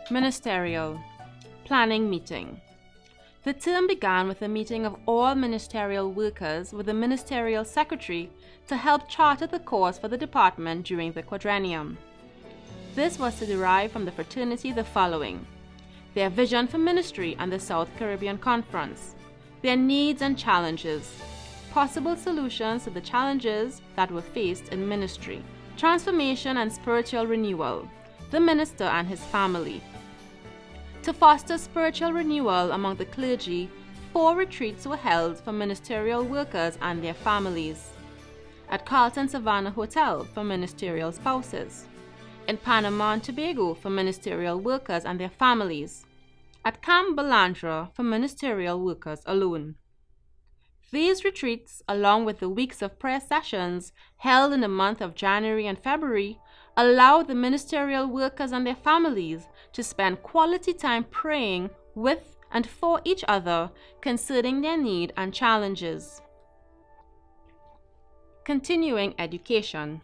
Ministerial Planning Meeting. The term began with a meeting of all ministerial workers with the ministerial secretary to help charter the course for the department during the quadrennium. This was to derive from the fraternity the following: their vision for ministry and the South Caribbean Conference, their needs and challenges, possible solutions to the challenges that were faced in ministry, transformation and spiritual renewal, the minister and his family. To foster spiritual renewal among the clergy, 4 retreats were held for ministerial workers and their families. At Carlton Savannah Hotel for ministerial spouses, in Panama and Tobago for ministerial workers and their families, at Camp Balandra for ministerial workers alone. These retreats, along with the weeks of prayer sessions held in the month of January and February, allowed the ministerial workers and their families to spend quality time praying with and for each other concerning their need and challenges. Continuing education.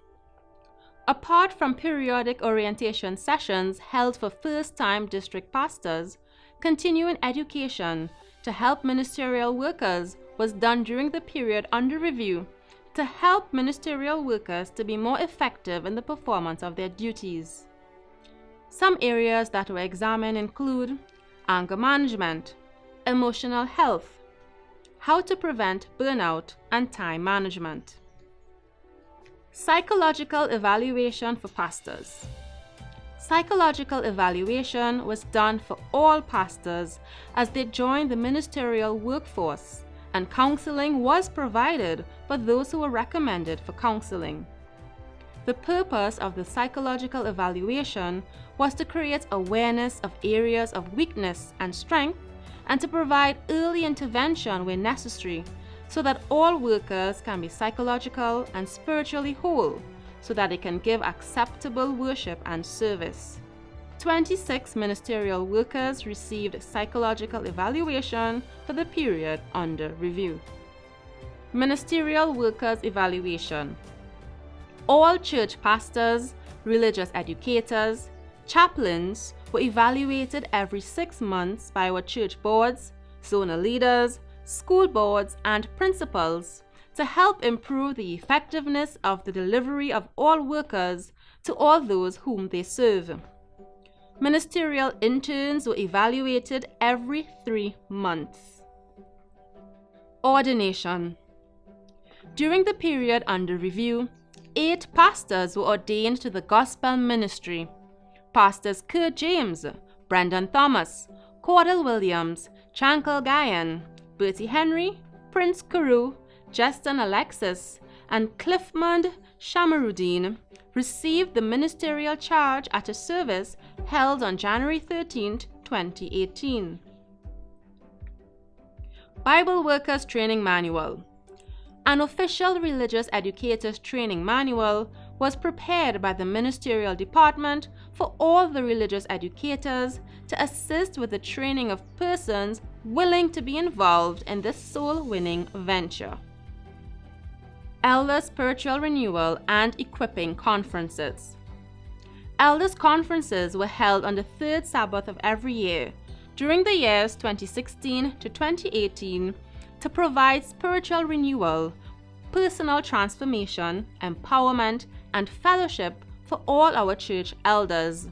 Apart from periodic orientation sessions held for first-time district pastors, continuing education to help ministerial workers was done during the period under review to help ministerial workers to be more effective in the performance of their duties. Some areas that were examined include anger management, emotional health, how to prevent burnout, and time management. Psychological evaluation for pastors. Psychological evaluation was done for all pastors as they joined the ministerial workforce, and counseling was provided for those who were recommended for counseling. The purpose of the psychological evaluation was to create awareness of areas of weakness and strength and to provide early intervention where necessary so that all workers can be psychological and spiritually whole so that they can give acceptable worship and service. 26 ministerial workers received psychological evaluation for the period under review. Ministerial workers evaluation. All church pastors, religious educators, chaplains were evaluated every 6 months by our church boards, zonal leaders, school boards, and principals to help improve the effectiveness of the delivery of all workers to all those whom they serve. Ministerial interns were evaluated every 3 months. Ordination. During the period under review, 8 pastors were ordained to the gospel ministry. Pastors Kurt James, Brendan Thomas, Cordell Williams, Chankle Guyan, Bertie Henry, Prince Carew, Justin Alexis, and Cliffmond Shamaruddin received the ministerial charge at a service held on January 13, 2018. Bible Workers Training Manual. An official religious educators training manual was prepared by the ministerial department for all the religious educators to assist with the training of persons willing to be involved in this soul-winning venture. Elder Spiritual Renewal and Equipping Conferences. Elders conferences were held on the 3rd Sabbath of every year during the years 2016 to 2018 to provide spiritual renewal, personal transformation, empowerment, and fellowship for all our church elders.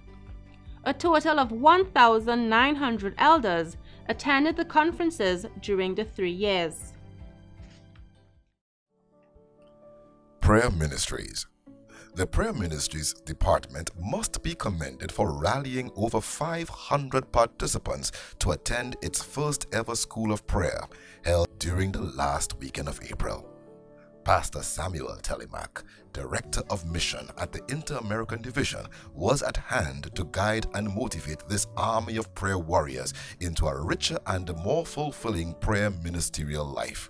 A total of 1,900 elders attended the conferences during the 3 years. Prayer Ministries. The Prayer Ministries Department must be commended for rallying over 500 participants to attend its first ever School of Prayer held during the last weekend of April. Pastor Samuel Telemack, Director of Mission at the Inter-American Division, was at hand to guide and motivate this army of prayer warriors into a richer and more fulfilling prayer ministerial life.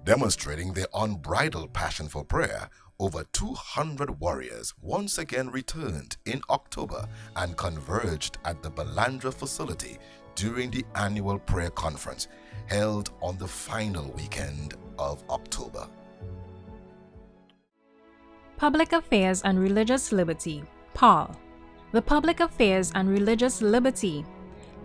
Demonstrating their unbridled passion for prayer, over 200 warriors once again returned in October and converged at the Balandra facility during the annual prayer conference held on the final weekend of October. Public Affairs and Religious Liberty, PARL. The Public Affairs and Religious Liberty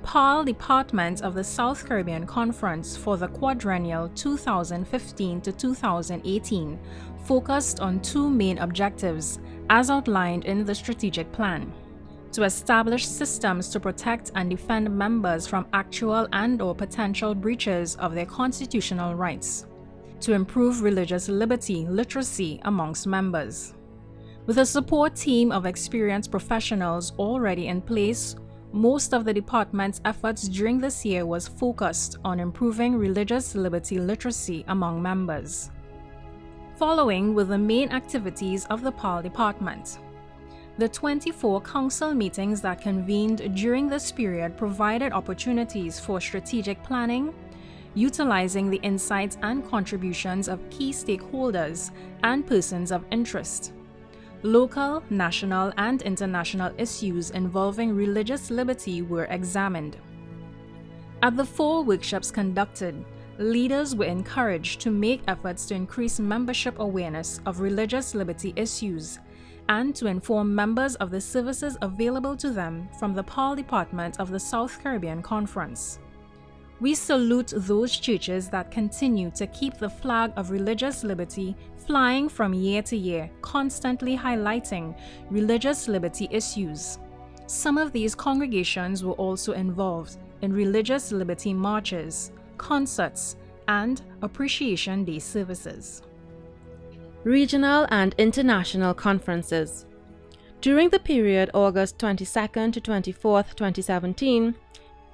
PAL Department of the South Caribbean Conference for the Quadrennial 2015 to 2018 focused on two main objectives as outlined in the strategic plan: to establish systems to protect and defend members from actual and/or potential breaches of their constitutional rights, to improve religious liberty literacy amongst members. With a support team of experienced professionals already in place, most of the department's efforts during this year was focused on improving religious liberty literacy among members. Following were the main activities of the PAL department. The 24 council meetings that convened during this period provided opportunities for strategic planning, utilizing the insights and contributions of key stakeholders and persons of interest. Local, national, and international issues involving religious liberty were examined. At the 4 workshops conducted, leaders were encouraged to make efforts to increase membership awareness of religious liberty issues and to inform members of the services available to them from the PAL Department of the South Caribbean Conference. We salute those churches that continue to keep the flag of religious liberty flying from year to year, constantly highlighting religious liberty issues. Some of these congregations were also involved in religious liberty marches, concerts, and Appreciation Day services. Regional and international conferences. During the period August 22nd to 24th, 2017,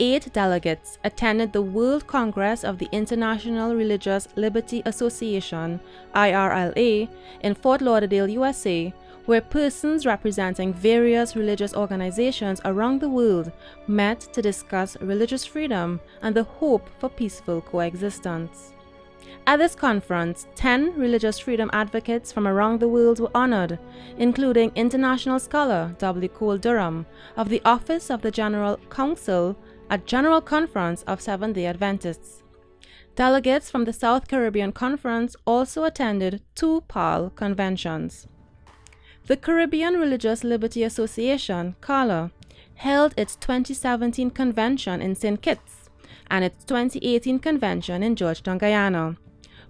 8 delegates attended the World Congress of the International Religious Liberty Association, IRLA, in Fort Lauderdale, USA, where persons representing various religious organizations around the world met to discuss religious freedom and the hope for peaceful coexistence. At this conference, 10 religious freedom advocates from around the world were honored, including international scholar W. Cole Durham of the Office of the General Counsel at General Conference of Seventh-day Adventists. Delegates from the South Caribbean Conference also attended 2 PAL conventions. The Caribbean Religious Liberty Association, CARLA, held its 2017 convention in St. Kitts and its 2018 convention in Georgetown, Guyana,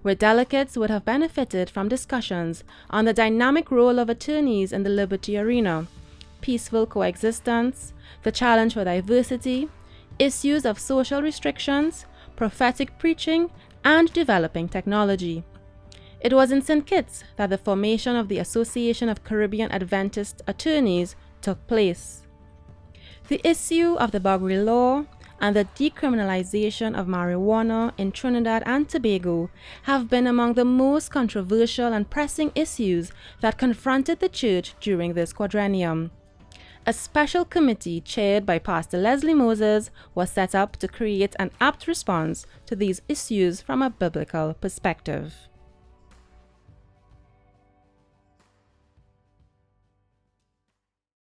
where delegates would have benefited from discussions on the dynamic role of attorneys in the liberty arena, peaceful coexistence, the challenge for diversity, issues of social restrictions, prophetic preaching, and developing technology. It was in St. Kitts that the formation of the Association of Caribbean Adventist Attorneys took place. The issue of the Barbary Law and the decriminalization of marijuana in Trinidad and Tobago have been among the most controversial and pressing issues that confronted the Church during this quadrennium. A special committee chaired by Pastor Leslie Moses was set up to create an apt response to these issues from a biblical perspective.